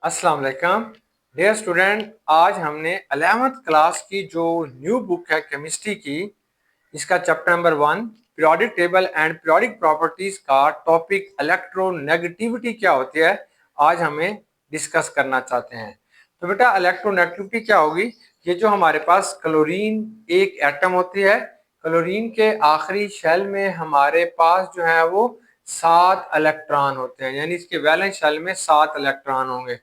अस्सलाम वालेकुम dear student. आज हमने 11th क्लास की जो न्यू बुक है केमिस्ट्री की, इसका chapter number 1 periodic table and periodic properties का टॉपिक इलेक्ट्रोनेगेटिविटी क्या होती है, आज हमें डिस्कस करना चाहते हैं। तो बेटा इलेक्ट्रोनेगेटिविटी क्या होगी? ये जो हमारे पास क्लोरीन एक एटम होती है, क्लोरीन के आखिरी शेल में हमारे पास जो है वो 7 इलेक्ट्रॉन होते हैं, यानी इसके वैलेंस शेल में 7 इलेक्ट्रॉन होंगे।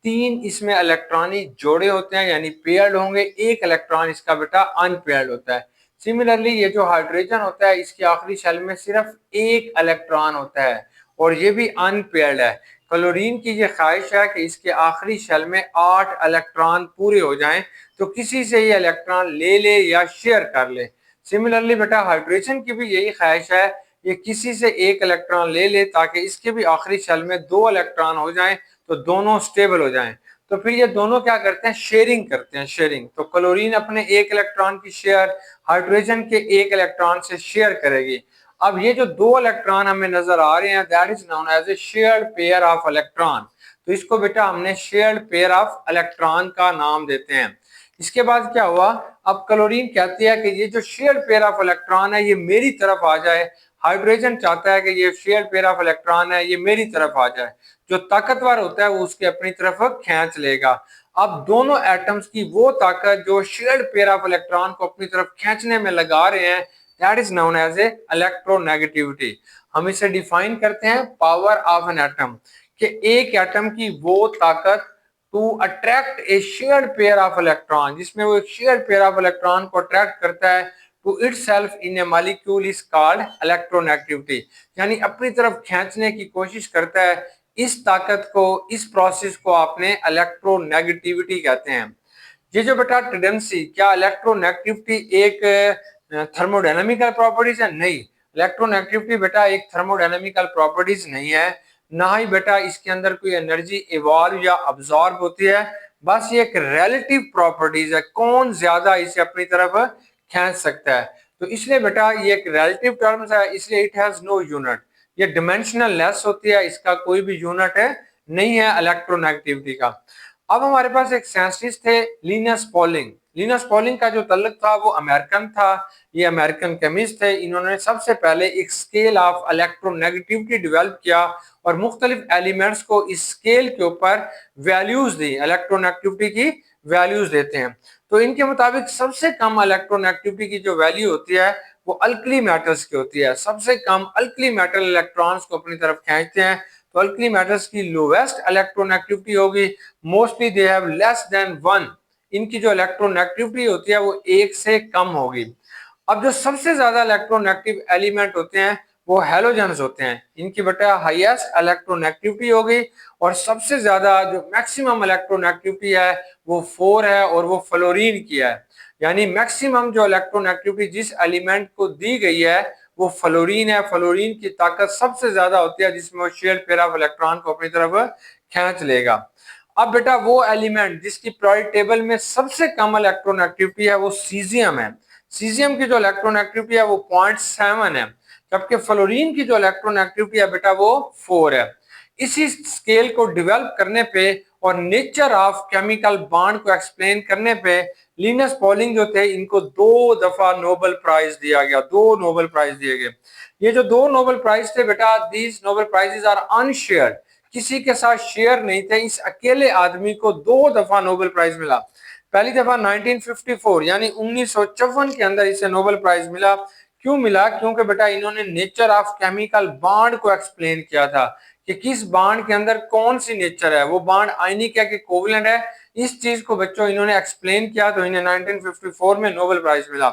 3 इसमें इलेक्ट्रॉनिक जोड़े होते हैं यानी पेयर्ड होंगे, एक इलेक्ट्रॉन इसका बेटा अनपेयर्ड होता है। सिमिलरली ये जो हाइड्रोजन होता है इसके आखिरी शेल में सिर्फ एक इलेक्ट्रॉन होता है और ये भी अनपेयर्ड है। क्लोरीन की ये ख्वाहिश है कि इसके आखिरी शेल में 8 इलेक्ट्रॉन पूरे हो जाएं, तो किसी से ये इलेक्ट्रॉन ले ले या शेयर कर ले। सिमिलरली बेटा हाइड्रोजन की भी यही ख्वाहिश है, ये किसी से एक इलेक्ट्रॉन ले ले ताकि इसके भी आखिरी शेल में 2 इलेक्ट्रॉन हो जाएं, तो दोनों स्टेबल हो जाएं। तो फिर ये दोनों क्या करते हैं, शेयरिंग करते हैं। शेयरिंग तो क्लोरीन अपने एक इलेक्ट्रॉन की शेयर हाइड्रोजन के एक इलेक्ट्रॉन से शेयर करेगी। अब ये जो 2 इलेक्ट्रॉन हमें नजर आ रहे हैं that is known as a shared pair of electron. तो इसको बेटा हमने शेयर्ड पेयर ऑफ इलेक्ट्रॉन का नाम देते हैं। इसके बाद क्या हुआ, अब क्लोरीन कहती है कि ये जो शेयर्ड पेयर ऑफ इलेक्ट्रॉन है ये मेरी तरफ आ जाए। हाइड्रोजन चाहता है कि ये शेयर्ड पेयर ऑफ इलेक्ट्रॉन है ये मेरी तरफ आ जाए। जो ताकतवर होता है वो उसके अपनी तरफ खींच लेगा। अब दोनों एटम्स की वो ताकत जो शेयर्ड पेयर ऑफ इलेक्ट्रॉन को अपनी तरफ खींचने में लगा रहे हैं that is known as a electronegativity. हम इसे डिफाइन करते हैं पावर ऑफ एन एटम, कि एक एटम की वो ताकत to attract a shared pair of electron, जिसमें वो एक शेयर्ड पेयर ऑफ इलेक्ट्रॉन को अट्रैक्ट करता है to itself in a molecule is called electronegativity. यानी अपनी तरफ खींचने की कोशिश करता है। इस ताकत को, इस प्रोसेस को आपने इलेक्ट्रोनेगेटिविटी कहते हैं। ये जो बेटा टेंडेंसी, क्या इलेक्ट्रोनेगेटिविटी एक थर्मोडायनामिकल प्रॉपर्टीज है? नहीं, इलेक्ट्रोनेगेटिविटी बेटा एक थर्मोडायनामिकल प्रॉपर्टीज नहीं है, ना ही बेटा इसके अंदर कोई एनर्जी इवॉल्व या अब्सॉर्ब होती है। बस ये एक रिलेटिव प्रॉपर्टीज है, कौन ज्यादा इसे अपनी तरफ खींच सकता है। तो इसलिए बेटा ये एक रिलेटिव टर्म्स है, इसलिए इट हैज नो यूनिट। ये डिमेंशनल लेस होती है, इसका कोई भी यूनिट है नहीं है इलेक्ट्रोनेगेटिविटी का। अब हमारे पास एक साइंटिस्ट थे लिनस पॉलिंग। लिनस पॉलिंग का जो तल्लुक था वो अमेरिकन था, ये अमेरिकन केमिस्ट थे। इन्होंने सबसे पहले एक स्केल ऑफ इलेक्ट्रोनेगेटिविटी डेवलप किया और मुख्तलिफ एलिमेंट्स को इस स्केल के ऊपर वैल्यूज दी, इलेक्ट्रोनेगेटिविटी की वैल्यूज देते हैं। तो इनके मुताबिक सबसे कम इलेक्ट्रोनेगेटिविटी की जो वैल्यू होती है वो अल्कली मेटल्स की होती है। सबसे कम अल्कली मेटल इलेक्ट्रॉन्स को अपनी तरफ खींचते हैं, तो अल्कली मेटल्स की लोवेस्ट इलेक्ट्रोनेगेटिविटी होगी। Mostly they have less than 1, इनकी जो इलेक्ट्रोनेगेटिविटी होती है वो 1 से कम होगी। अब जो सबसे ज्यादा इलेक्ट्रोनेगेटिव एलिमेंट होते हैं वो हैलोजेंस होते हैं, इनकी बेटा हाईएस्ट इलेक्ट्रोनेगेटिविटी होगी। और सबसे ज्यादा जो मैक्सिमम इलेक्ट्रोनेगेटिविटी है वो 4 है और वो फ्लोरीन की है। यानी मैक्सिमम जो इलेक्ट्रोनेगेटिविटी जिस एलिमेंट को दी गई है वो फ्लोरीन है। फ्लोरीन की ताकत सबसे ज्यादा होती है जिसमें वो शेयर्ड पेयर ऑफ इलेक्ट्रॉन को अपनी तरफ खींच लेगा। अब बेटा वो एलिमेंट जिसकी पीरियोडिक टेबल में सबसे कम इलेक्ट्रोनेगेटिविटी है वो सीजियम है। सीजियम की जो इलेक्ट्रोनेगेटिविटी है वो 0.7 है, जबकि फ्लोरीन की जो इलेक्ट्रोनेगेटिविटी है बेटा वो 4 है। इसी स्केल को डेवलप करने पे और नेचर ऑफ केमिकल बॉन्ड को एक्सप्लेन करने पे लिनस पॉलिंग जो थे इनको 2 दफा नोबेल प्राइज दिया गया, 2 नोबेल प्राइज दिए गए। ये जो 2 नोबेल प्राइज थे बेटा, these Nobel prizes are unshared, किसी के साथ शेयर नहीं थे। इस अकेले आदमी को 2 दफा नोबेल प्राइज मिला। पहली दफा 1954 यानी 1954 के अंदर इसे नोबेल प्राइज मिला। क्यों मिला? क्योंकि बेटा इन्होंने नेचर ऑफ केमिकल बॉन्ड को एक्सप्लेन किया था कि किस बॉन्ड के अंदर कौन सी नेचर है, वो बॉन्ड आयनिक है कि कोवलेंट है। इस चीज को बच्चों इन्होंने एक्सप्लेन किया तो इन्हें 1954 में नोबेल प्राइज मिला।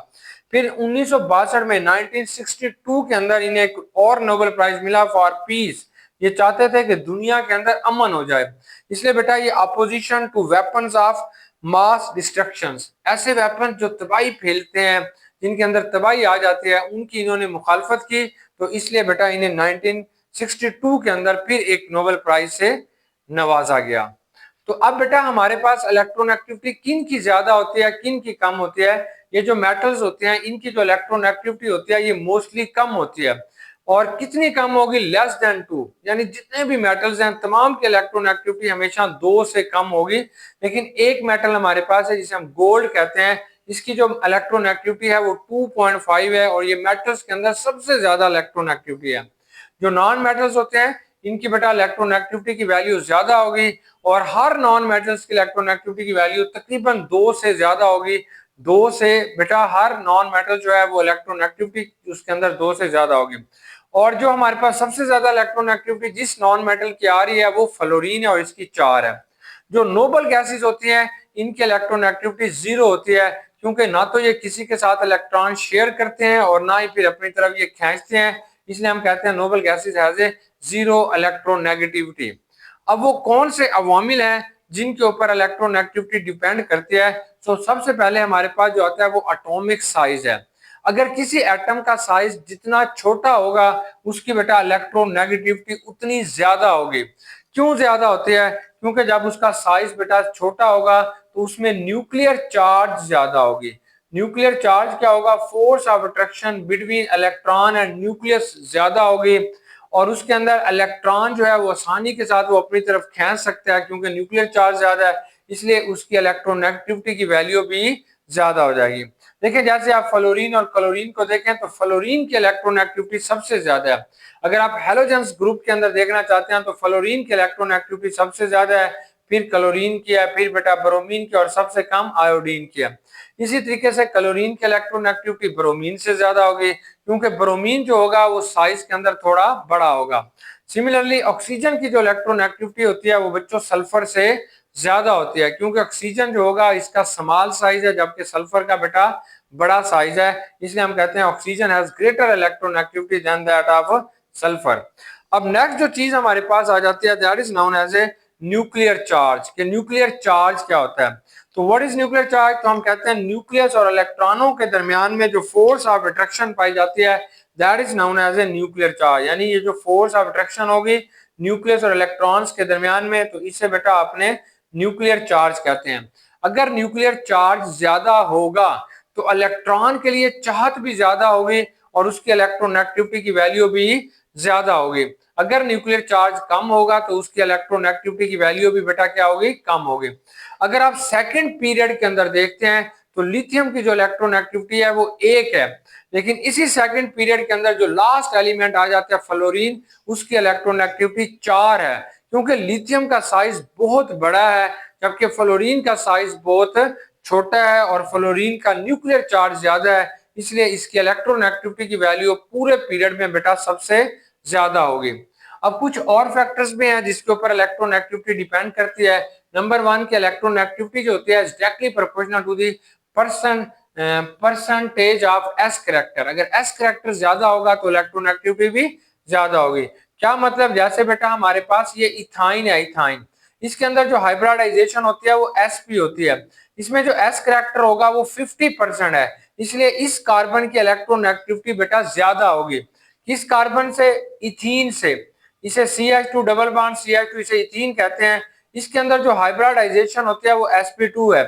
फिर 1962 में 1962 के अंदर इन्हें एक और नोबेल प्राइज मिला फॉर पीस। ये चाहते थे कि दुनिया के अंदर अमन हो जाए, इसलिए बेटा ये opposition to weapons of mass destructions, ऐसे वेपन जो तबाही फैलते हैं, जिनके अंदर तबाही आ जाती है, उनकी इन्होंने मुखालफत की। तो इसलिए बेटा इन्हें 1962 के अंदर फिर एक नोबेल प्राइज से नवाजा गया। तो अब बेटा हमारे पास इलेक्ट्रोनेगेटिविटी किन की ज्यादा होती है, किन की कम होती है? ये जो मेटल्स होते हैं इनकी जो इलेक्ट्रोनेगेटिविटी होती है ये मोस्टली कम होती है। और कितनी कम होगी, लेस देन 2। यानी जितने भी मेटल्स हैं तमाम की इलेक्ट्रोनेगेटिविटी हमेशा 2 से कम होगी। लेकिन एक मेटल हमारे पास है जिसे हम गोल्ड कहते हैं, इसकी जो इलेक्ट्रोनेगेटिविटी है वो 2.5 है और ये मेटल्स के अंदर सबसे ज्यादा इलेक्ट्रोनेगेटिविटी है। जो नॉन मेटल्स होते हैं इनकी बेटा इलेक्ट्रोनेगेटिविटी की वैल्यू ज्यादा होगी और हर नॉन मेटल्स की इलेक्ट्रोनेगेटिविटी की वैल्यू तकरीबन 2 से ज्यादा होगी। 2 से बेटा हर नॉन मेटल जो है वो इलेक्ट्रोनेगेटिविटी उसके अंदर 2 से ज्यादा होगी। और जो हमारे पास सबसे ज्यादा इलेक्ट्रोनेगेटिविटी जिस नॉन मेटल की आ रही है वो फ्लोरीन है और इसकी 4 है। जो नोबल गैसेस होती हैं इनकी इलेक्ट्रोनेगेटिविटी 0 होती है, क्योंकि ना तो ये किसी के साथ इलेक्ट्रॉन शेयर करते हैं और ना ही फिर अपनी तरफ ये खींचते हैं, इसलिए हम कहते हैं noble gases has a 0 electronegativity. अब वो कौन से अवामिल हैं जिनके ऊपर इलेक्ट्रोनेगेटिविटी डिपेंड करती है? तो सबसे पहले हमारे पास जो आता है वो एटॉमिक साइज है। अगर किसी एटम का साइज जितना छोटा होगा उसकी बेटा इलेक्ट्रोनेगेटिविटी उतनी ज्यादा होगी। क्यों ज्यादा होती है? क्योंकि जब उसका साइज बेटा छोटा होगा तो उसमें न्यूक्लियर चार्ज ज्यादा होगी। न्यूक्लियर चार्ज क्या होगा? Force of attraction between electron and nucleus ज्यादा होगी और उसके अंदर इलेक्ट्रॉन जो है वो आसानी के साथ वो अपनी तरफ खींच सकता है, क्योंकि न्यूक्लियर चार्ज ज्यादा है इसलिए उसकी इलेक्ट्रोनेगेटिविटी की वैल्यू भी ज्यादा हो जाएगी। देखिए जैसे आप फ्लोरीन और क्लोरीन को देखें तो फ्लोरीन की इलेक्ट्रोनेगेटिविटी सबसे ज्यादा है। अगर आप हेलोजेंस ग्रुप के अंदर देखना चाहते हैं तो फ्लोरीन की इलेक्ट्रोनेगेटिविटी सबसे ज्यादा है, फिर क्लोरीन की है, फिर बेटा ब्रोमीन की और सबसे कम आयोडीन की है। इसी तरीके से क्लोरीन की इलेक्ट्रोनेगेटिविटी ब्रोमीन से ज्यादा होगी, क्योंकि ब्रोमीन जो होगा वो साइज के अंदर थोड़ा बड़ा होगा। सिमिलरली ऑक्सीजन की जो इलेक्ट्रोनेगेटिविटी होती है वो बच्चों सल्फर से ज्यादा होती है, क्योंकि ऑक्सीजन जो होगा इसका स्मॉल साइज है जबकि सल्फर का बेटा बड़ा साइज है, इसलिए हम कहते हैं oxygen has greater electronegativity than that of sulphur. अब नेक्स्ट जो चीज हमारे पास आ जाती है that is known as a nuclear charge. कि न्यूक्लियर चार्ज क्या होता है? तो व्हाट इज न्यूक्लियर चार्ज? तो हम कहते हैं न्यूक्लियस और इलेक्ट्रॉनों के दरमियान में जो फोर्स ऑफ अट्रैक्शन पाई जाती है that is known as a nuclear charge. यानी ये जो फोर्स ऑफ अट्रैक्शन होगी न्यूक्लियस और इलेक्ट्रॉन्स के दरमियान में, तो इसे बेटा आपने न्यूक्लियर चार्ज कहते हैं। अगर न्यूक्लियर चार्ज ज्यादा होगा तो इलेक्ट्रॉन के लिए चाहत भी ज्यादा होगी और उसकी इलेक्ट्रोनेगेटिविटी की वैल्यू भी ज्यादा होगी। अगर न्यूक्लियर चार्ज कम होगा तो उसकी इलेक्ट्रोनेगेटिविटी की वैल्यू भी बेटा क्या होगी? कम होगी। अगर आप सेकंड पीरियड के अंदर देखते हैं तो लिथियम की जो इलेक्ट्रोनेगेटिविटी है वो 1 है, लेकिन इसी सेकंड पीरियड के अंदर जो लास्ट एलिमेंट आ जाता है फ्लोरीन, उसकी इलेक्ट्रोनेगेटिविटी 4 है, क्योंकि लिथियम का साइज बहुत बड़ा है जबकि फ्लोरीन का साइज बहुत छोटा है और फ्लोरीन का न्यूक्लियर चार्ज ज्यादा है, इसलिए इसकी इलेक्ट्रोनेगेटिविटी की वैल्यू पूरे पीरियड में बेटा सबसे ज्यादा होगी। अब कुछ और फैक्टर्स भी हैं जिसके ऊपर इलेक्ट्रोनेगेटिविटी डिपेंड करती है। नंबर 1 की इलेक्ट्रोनेगेटिविटी जो होती है directly proportional to the percentage of s character. अगर एस कैरेक्टर ज्यादा होगा तो इलेक्ट्रोनेगेटिविटी भी ज्यादा होगी। क्या मतलब? जैसे बेटा हमारे पास ये इथाइन है, इथाइन, इसके अंदर जो हाइब्रिडाइजेशन होती है वो sp होती है, इसमें जो s कैरेक्टर होगा वो 50% है, इसलिए इस कार्बन की इलेक्ट्रोनेगेटिविटी बेटा ज्यादा होगी। किस कार्बन से? इथीन से। इसे CH2 डबल बॉन्ड CH2 इसे इथीन कहते हैं। इसके अंदर जो हाइब्रिडाइजेशन होती है वो sp2 है।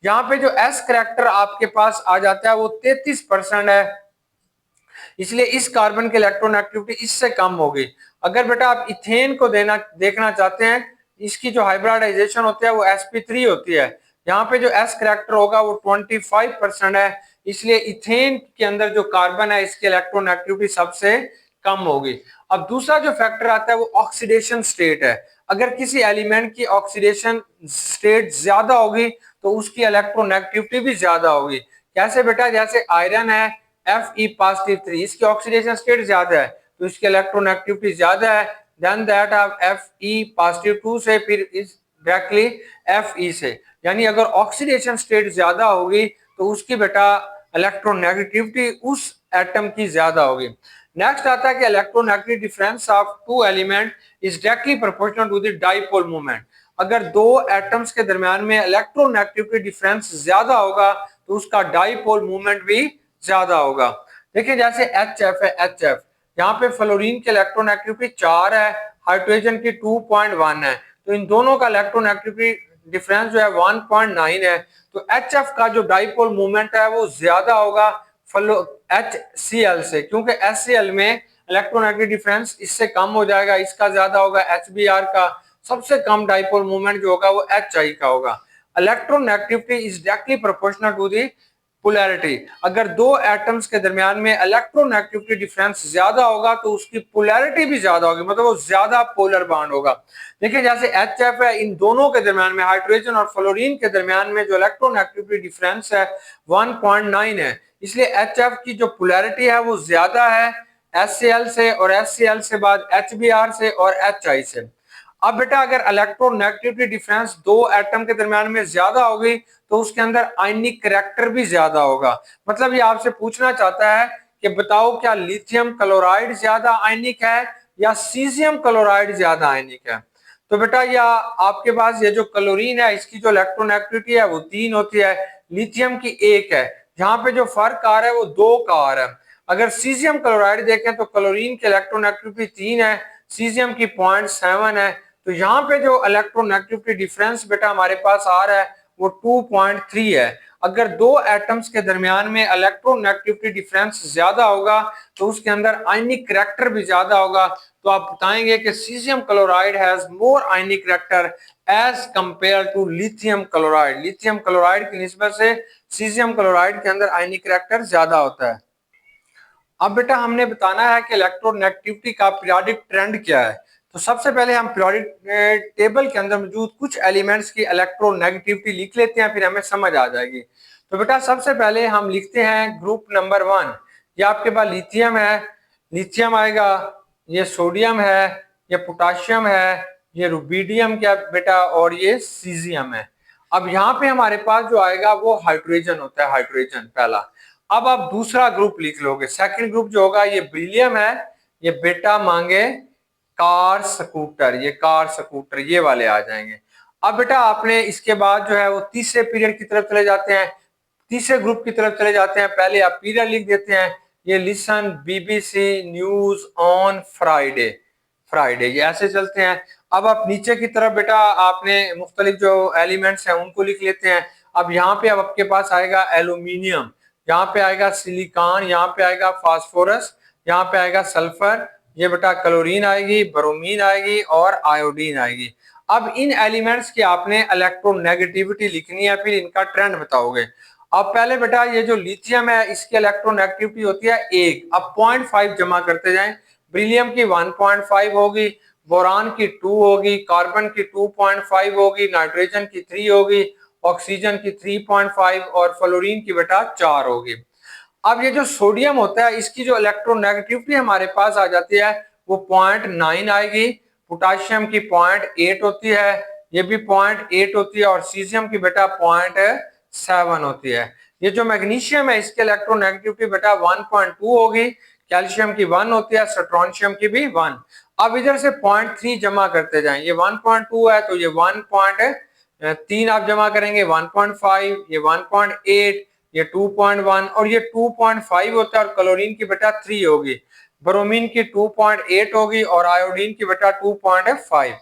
यहाँ पे जो s कैरेक्टर आपके पास आ जाता है वो 33% है, इसलिए इस कार्बन की इलेक्ट्रोनेगेटिविटी इससे कम होगी। अगर बेटा आप इथेन को देखना चाहते हैं, इसकी जो हाइब्रिडाइजेशन होती है वो sp3 होती है। यहाँ पे जो s कैरेक्टर होगा वो 25% है, इसलिए इथेन के अंदर जो कार्बन है इसकी इलेक्ट्रोनेगेटिविटी सबसे कम होगी। अब दूसरा जो फैक्टर आता है वो ऑक्सीडेशन स्टेट है। अगर किसी एलिमेंट की ऑक्सीडेशन स्टेट ज्यादा होगी तो उसकी इलेक्ट्रोनेगेटिविटी भी ज्यादा होगी। कैसे बेटा? जैसे आयरन है Fe+3, इसकी ऑक्सीडेशन स्टेट ज्यादा है तो इसकी इलेक्ट्रोनेगेटिविटी ज्यादा है देन दैट ऑफ Fe+2 से, फिर इस डायरेक्टली Fe से। यानी अगर ऑक्सीडेशन स्टेट ज्यादा होगी तो उसकी बेटा इलेक्ट्रोनेगेटिविटी उस एटम की ज्यादा होगी। नेक्स्ट आता है कि electronegative difference of two element is directly proportional to the dipole moment. अगर दो एटम्स के दरमियान में इलेक्ट्रोनेगेटिविटी डिफरेंस ज्यादा होगा तो उसका डाइपोल मूवमेंट भी ज्यादा होगा। देखिए जैसे HF है, HF, यहाँ पे फ्लोरीन की इलेक्ट्रोनेगेटिविटी 4 है, हाइड्रोजन की 2.1 है, तो इन दोनों का इलेक्ट्रोनेगेटिविटी डिफरेंस जो है 1.9 है। तो HF का जो डाइपोल मूवमेंट है वो ज्यादा होगा HCl से, क्योंकि HCl में इलेक्ट्रोनेगेटिव डिफरेंस इससे कम हो जाएगा, इसका ज्यादा होगा। HBr का सबसे कम डाइपोल मूवमेंट जो होगा वो HI का होगा। Electronegativity is directly proportional to the polarity. अगर दो एटम्स के दरमियान में इलेक्ट्रोनेगेटिविटी डिफरेंस ज्यादा होगा तो उसकी पोलैरिटी भी ज्यादा होगी, मतलब वो ज्यादा पोलर बॉन्ड होगा। देखिए जैसे HF है, इन दोनों के दरमियान में, हाइड्रोजन और फ्लोरीन के दरमियान में जो इलेक्ट्रोनेगेटिविटी डिफरेंस है 1.9 है, इसलिए HF की जो पोलैरिटी है वो ज्यादा है HCl से, और HCl से बाद HBr से और HI से। अब बेटा अगर इलेक्ट्रोनेगेटिविटी डिफरेंस दो एटम के दरमियान में ज्यादा होगी तो उसके अंदर आयनिक करैक्टर भी ज्यादा होगा। मतलब ये आपसे पूछना चाहता है कि बताओ क्या लिथियम क्लोराइड ज्यादा आयनिक है या सीजियम क्लोराइड ज्यादा आयनिक है। तो बेटा या आपके पास ये जो क्लोरीन है इसकी जो इलेक्ट्रोनेगेटिविटी है वो 3 होती है, लिथियम की 1 है। यहाँ पे जो फर्क आ रहा है वो 2 का आ रहा है। अगर सीजियम क्लोराइड देखें तो क्लोरीन की इलेक्ट्रोनेगेटिविटी 3 है, सीजियम की 0.7 है। तो यहाँ पे जो इलेक्ट्रोनेगेटिविटी डिफरेंस बेटा हमारे पास आ रहा है वो 2.3 है। अगर दो एटम्स के दरमियान में इलेक्ट्रोनेगेटिविटी डिफरेंस ज्यादा होगा तो उसके अंदर आयनिक करैक्टर भी ज्यादा होगा। तो आप बताएंगे कि caesium chloride has more ionic character as compare to lithium chloride. Lithium chloride की निस्बत से सीजियम क्लोराइड के अंदर आयनिक करैक्टर ज्यादा होता है। अब बेटा हमने बताना है कि इलेक्ट्रोनेगेटिविटी का पीरियोडिक ट्रेंड क्या है। तो सबसे पहले हम पीरियोडिक टेबल के अंदर मौजूद कुछ एलिमेंट्स की इलेक्ट्रोनेगेटिविटी लिख लेते हैं, फिर हमें समझ आ जाएगी। तो बेटा सबसे पहले हम लिखते हैं ग्रुप नंबर 1। ये आपके पास लिथियम है, लिथियम आएगा, ये सोडियम है, ये पोटाशियम है, ये रुबीडियम क्या बेटा, और ये सीजियम है। अब यहाँ पे हमारे पास जो आएगा वो हाइड्रोजन होता है, हाइड्रोजन पहला। अब आप दूसरा ग्रुप लिख लोगे, सेकंड ग्रुप जो होगा ये बेरिलियम है, ये बेटा मांगे कार स्कूटर, ये कार स्कूटर ये वाले आ जाएंगे। अब बेटा आपने इसके बाद जो है वो तीसरे पीरियड की तरफ चले जाते हैं, तीसरे ग्रुप की तरफ चले जाते हैं। पहले आप पीरियड लिख देते हैं, ये listen BBC news on Friday, Friday ये ऐसे चलते हैं। अब आप नीचे की तरफ बेटा आपने मुख्तलिफ जो एलिमेंट्स हैं उनको लिख लेते हैं। अब यहाँ पे अब आपके पास आएगा एल्यूमिनियम, यहाँ पे आएगा सिलिकॉन, यहाँ पे आएगा फास्फोरस, यहाँ पे आएगा सल्फर, ये बेटा क्लोरीन आएगी, ब्रोमीन आएगी और आयोडीन आएगी। अब इन एलिमेंट्स की आपने इलेक्ट्रोनेगेटिविटी लिखनी है, फिर इनका ट्रेंड बताओगे। अब पहले बेटा ये जो लिथियम है इसकी इलेक्ट्रोनेगेटिविटी होती है 1। अब 0.5 जमा करते जाएं, बेरिलियम की 1.5 होगी, बोरान की 2 होगी, कार्बन की 2.5 होगी, नाइट्रोजन की 3 होगी, ऑक्सीजन की 3.5 और फ्लोरीन की बेटा 4 होगी। अब ये जो सोडियम होता है इसकी जो इलेक्ट्रोनेगेटिविटी हमारे पास आ जाती है वो 0.9 आएगी, पोटाशियम की 0.8 होती है, ये भी 0.8 होती है, और सीजियम की बेटा 0.7 होती है। ये जो मैग्नीशियम है इसकी इलेक्ट्रोनेगेटिविटी बेटा 1.2 होगी, कैल्शियम की 1 होती है, स्ट्रोंशियम की भी 1। अब इधर से 0.3 जमा करते जाएं, ये 1.2 है तो ये 1.3 आप जमा करेंगे, 1.5, ये 1.8, ये 2.1 और ये 2.5 होता है, और क्लोरीन की बेटा 3 होगी, ब्रोमीन की 2.8 होगी और आयोडीन की बेटा 2.5।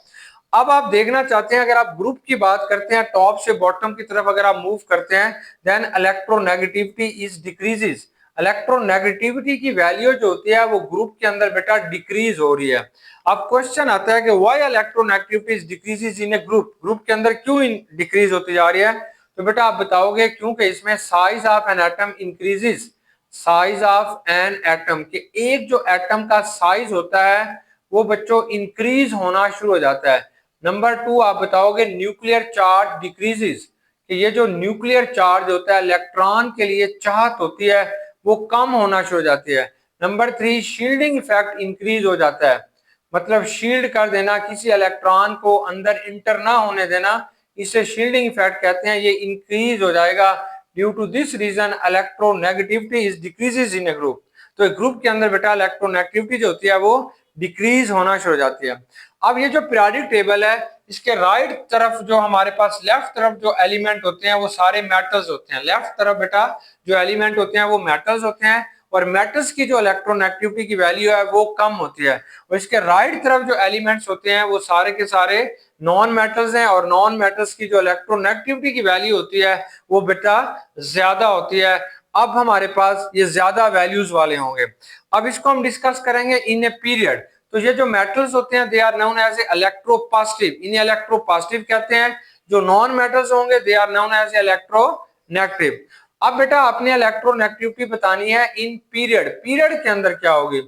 अब आप देखना चाहते हैं अगर आप ग्रुप की बात करते हैं टॉप से बॉटम की तरफ अगर आप मूव करते हैं then electronegativity is decreases. Electronegativity की वैल्यू जो होती है वो ग्रुप के अंदर बेटा डिक्रीज हो रही है। अब क्वेश्चन आता है कि why electronegativity is decreases in a group, group के अंदर क्यों डिक्रीज होती जा रही है। तो बेटा आप बताओगे क्योंकि इसमें size of an atom increases, size of an atom के एक जो एटम का साइज होता है वो बच्चों इंक्रीज होना शुरू हो जाता है। नंबर 2 आप बताओगे न्यूक्लियर चार्ज डिक्रीजेस, कि ये जो न्यूक्लियर चार्ज होता है इलेक्ट्रॉन के लिए चाहत होती है वो कम होना शुरू हो जाती है। नंबर 3 शील्डिंग इफेक्ट इंक्रीज हो जाता है, मतलब शील्ड कर देना, किसी इलेक्ट्रॉन को अंदर इंटर ना होने देना, इसे शील्डिंग इफेक्ट कहते हैं, ये इंक्रीज हो जाएगा। Due to this reason electronegativity is decreases in a group. तो एक ग्रुप के अंदर बेटा इलेक्ट्रोनेगेटिविटी जो होती है वो डिक्रीज होना शुरू हो जाती है। अब ये जो पीरियोडिक टेबल है इसके राइट तरफ जो हमारे पास लेफ्ट तरफ जो एलिमेंट होते हैं वो सारे मेटल्स होते हैं। लेफ्ट तरफ बेटा जो एलिमेंट होते हैं वो मेटल्स होते हैं, और मेटल्स की जो इलेक्ट्रोनेगेटिविटी की वैल्यू है वो कम होती है। और इसके राइट तरफ जो एलिमेंट्स होते हैं वो सारे के सारे नॉन मेटल्स हैं, और नॉन मेटल्स की जो इलेक्ट्रोनेगेटिविटी की वैल्यू होती है वो बेटा ज्यादा होती है। अब हमारे पास ये ज्यादा वैल्यूज वाले होंगे। अब इसको हम डिस्कस करेंगे इन ए पीरियड। तो ये जो मेटल्स होते हैं they are known as electropositive, इन्हें इलेक्ट्रोपॉजिटिव कहते हैं। जो नॉन मेटल्स होंगे they are known as electronegative. अब बेटा आपने इलेक्ट्रोनेगेटिविटी बतानी है इन पीरियड, पीरियड के अंदर क्या होगी।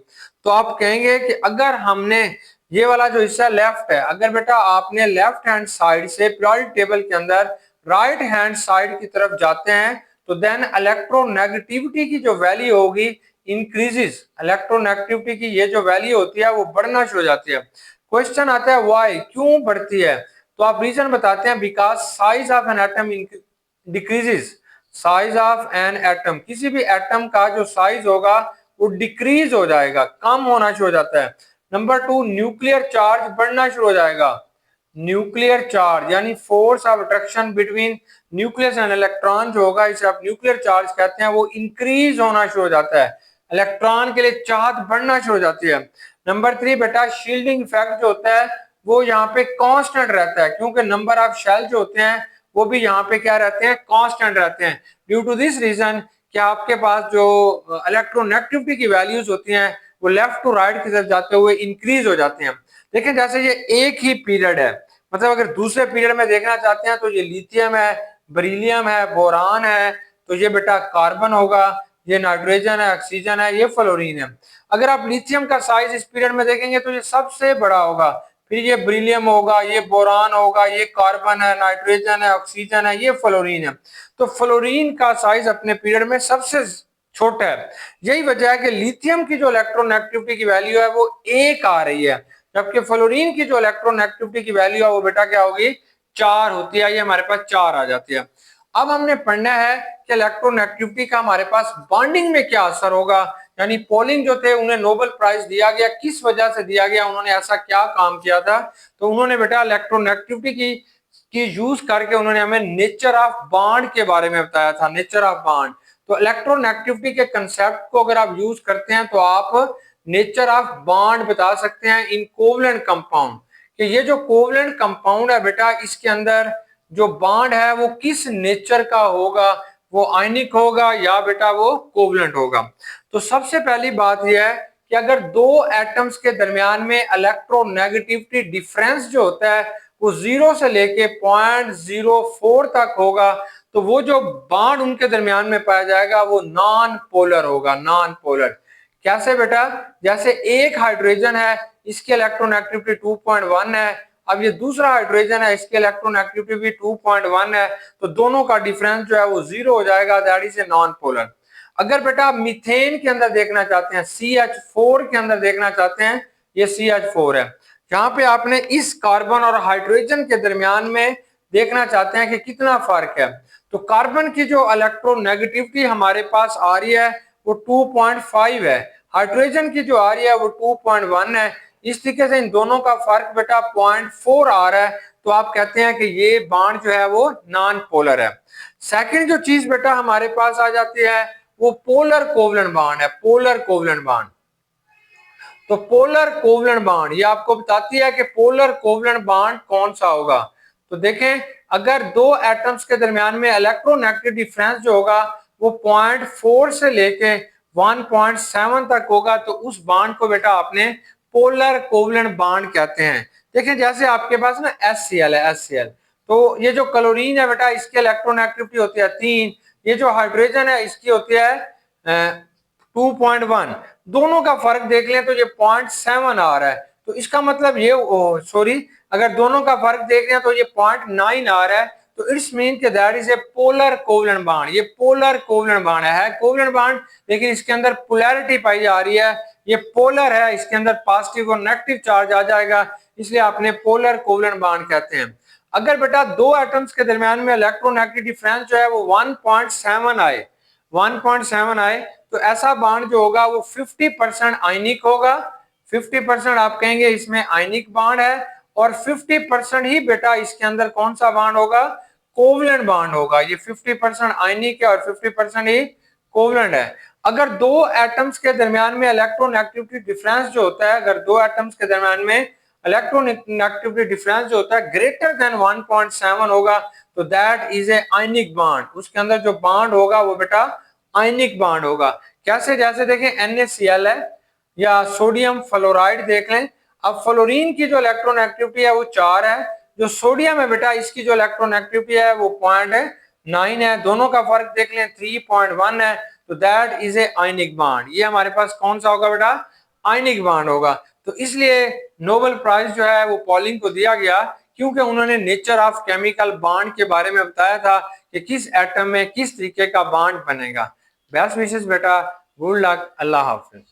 तो आप कहेंगे कि अगर हमने ये वाला जो हिस्सा लेफ्ट है, अगर बेटा आपने लेफ्ट हैंड साइड से पीरियोडिक टेबल के अंदर राइट हैंड साइड की तरफ जाते हैं तो देन इलेक्ट्रोनेगेटिविटी की जो वैल्यू होगी इंक्रीजेस। इलेक्ट्रोनेगेटिविटी की ये जो वैल्यू होती है वो बढ़ना शुरू हो जाती है। क्वेश्चन आता है व्हाई, क्यों बढ़ती है। तो आप रीजन बताते हैं because size of an atom decreases. Size of an atom, किसी भी एटम का जो साइज होगा वो डिक्रीज हो जाएगा, कम होना शुरू हो जाता है। नंबर 2, न्यूक्लियर चार्ज बढ़ना शुरू हो जाएगा। न्यूक्लियर चार्ज यानी force of attraction between nucleus and electron जो होगा, इसे आप न्यूक्लियर चार्ज कहते हैं, वो इंक्रीज होना शुरू हो जाता है। इलेक्ट्रॉन के लिए चाहत बढ़ना शुरू हो जाती है। नंबर 3 बेटा शील्डिंग इफेक्ट जो होता है वो यहाँ पे कांस्टेंट रहता है, क्योंकि नंबर ऑफ शेल जो होते हैं वो भी यहाँ पे क्या रहते हैं, कांस्टेंट रहते हैं। ड्यू टू दिस रीजन कि आपके पास जो इलेक्ट्रोनेगेटिविटी की वैल्यूज होती हैं वो लेफ्ट टू राइट की तरफ जाते हुए इंक्रीज हो जाते हैं। लेकिन जैसे ये एक ही पीरियड है, मतलब अगर दूसरे पीरियड में देखना चाहते हैं तो ये लिथियम है, बेरिलियम है, बोरान है, तो ये बेटा कार्बन होगा, ये नाइट्रोजन है, ऑक्सीजन है, ये फ्लोरीन है। अगर आप लिथियम का साइज इस पीरियड में देखेंगे तो ये सबसे बड़ा होगा, फिर ये बेरिलियम होगा, ये बोरान होगा, ये कार्बन है, नाइट्रोजन है, ऑक्सीजन है, ये फ्लोरीन है। तो फ्लोरीन का साइज अपने पीरियड में सबसे छोटा है। यही वजह है कि लिथियम की जो इलेक्ट्रोनेगेटिविटी की वैल्यू है वो 1 आ रही है, जबकि फ्लोरीन की जो इलेक्ट्रोनेगेटिविटी की वैल्यू है वो बेटा क्या होगी, 4 होती है। ये हमारे पास 4 आ जाती है। अब हमने पढ़ना है कि इलेक्ट्रोनेगेटिविटी का हमारे पास बॉन्डिंग में क्या असर होगा। यानी पोलिंग जो थे उन्हें नोबेल प्राइज दिया गया, किस वजह से दिया गया, उन्होंने ऐसा क्या काम किया था। तो उन्होंने बेटा इलेक्ट्रोनेगेटिविटी की यूज करके उन्होंने हमें नेचर ऑफ बॉन्ड के बारे में बताया था, नेचर ऑफ बॉन्ड। तो इलेक्ट्रोनेगेटिविटी के कंसेप्ट को अगर आप यूज करते हैं तो आप नेचर ऑफ बॉन्ड बता सकते हैं इन कोवलेंट कंपाउंड, कि ये जो कोवलेंट कंपाउंड है बेटा इसके अंदर जो बॉन्ड है वो किस नेचर का होगा, वो आयनिक होगा या बेटा वो कोवलेंट होगा। तो सबसे पहली बात यह है कि अगर दो एटम्स के दरमियान में इलेक्ट्रोनेगेटिविटी डिफरेंस जो होता है वो 0 से लेके 0.04 तक होगा, तो वो जो बॉन्ड उनके दरमियान में पाया जाएगा वो नॉन पोलर होगा, नॉन पोलर। कैसे बेटा, जैसे एक हाइड्रोजन है इसकी इलेक्ट्रोनेगेटिविटी 2.1 है, अब ये दूसरा हाइड्रोजन है इसकी इलेक्ट्रोनेगेटिविटी भी 2.1 है, तो दोनों का डिफरेंस जो है वो 0 हो जाएगा, that is a non polar. अगर बेटा आप मीथेन के अंदर देखना चाहते हैं, CH4 के अंदर देखना चाहते हैं, ये CH4 है, जहां पे आपने इस कार्बन और हाइड्रोजन के दरमियान में देखना चाहते हैं कि कितना फर्क है। तो कार्बन की जो इलेक्ट्रोनेगेटिविटी हमारे पास आ रही है वो 2.5 है, हाइड्रोजन की जो आ रही है वो 2.1 है। इस तरीके से इन दोनों का फर्क बेटा 0.4 आ रहा है, तो आप कहते हैं कि ये बॉन्ड जो है वो नॉन पोलर है। सेकंड जो चीज बेटा हमारे पास आ जाती है वो पोलर कोवलेंट बॉन्ड है, पोलर कोवलेंट बॉन्ड। तो पोलर कोवलेंट बॉन्ड ये आपको बताती है कि पोलर कोवलेंट बॉन्ड कौन सा होगा। तो देखें, अगर दो एटम्स के दरमियान में इलेक्ट्रोनेगेटिव डिफरेंस जो होगा वो 0.4 से लेके 1.7 तक होगा, तो उस बॉन्ड को बेटा आपने पोलर कोवलेंट बॉन्ड कहते हैं। देखें जैसे आपके पास ना HCl है, HCl, तो ये जो क्लोरीन है बेटा इसकी इलेक्ट्रोनेगेटिविटी होती है 3, ये जो हाइड्रोजन है इसकी होती है 2.1, दोनों का फर्क देख लें तो ये 0.7 आ रहा है। तो इसका मतलब ये सॉरी, अगर दोनों का फर्क देख लें तो ये 0.9 आ रहा है, तो इट्स मीन कि that is a polar covalent bond. ये पोलर कोवलेंट बॉन्ड है कोवलेंट बॉन्ड, लेकिन इसके अंदर पोलैरिटी पाई जा रही है, ये पोलर है, इसके अंदर पॉजिटिव और नेगेटिव चार्ज आ जाएगा, इसलिए आपने पोलर कोवलेंट बॉन्ड कहते हैं। अगर बेटा दो एटम्स के दरमियान में इलेक्ट्रोनेगेटिव डिफरेंस जो है वो 1.7 आए, 1.7 आए, तो ऐसा बॉन्ड जो होगा वो 50% आयनिक होगा। 50% आप कहेंगे इसमें आयनिक बॉन्ड है, और 50% ही बेटा इसके अंदर कौन सा बॉन्ड होगा, कोवलेंट बॉन्ड होगा। ये 50% आयनिक है और 50% ही कोवलेंट है। अगर दो एटम्स के दरमियान में इलेक्ट्रोनेगेटिविटी डिफरेंस जो होता है, अगर दो एटम्स के दरमियान में इलेक्ट्रोनेगेटिविटी डिफरेंस जो होता है ग्रेटर देन 1.7 होगा, तो that is a ionic bond. उसके अंदर जो बॉन्ड होगा वो बेटा आयनिक बॉन्ड होगा। कैसे? जैसे देखें NaCl है या सोडियम फ्लोराइड देख लें। अब फ्लोरीन की जो इलेक्ट्रॉन एक्टिविटी है वो 4 है, जो सोडियम है बेटा इसकी जो इलेक्ट्रॉन एक्टिविटी है वो 0.9 है, दोनों का फर्क देख लें 3.1 है, तो that is a ionic bond. ये हमारे पास कौन सा होगा बेटा? आयनिक बॉन्ड होगा। तो इसलिए नोबेल प्राइज जो है वो पॉलिंग को दिया गया, क्योंकि उन्होंने नेचर ऑफ केमिकल बॉन्ड के बारे में बताया था कि किस एटम में किस तरीके का बॉन्ड बनेगा। बेस्ट विशेष बेटा, गुड लक, अल्लाह हाफिज।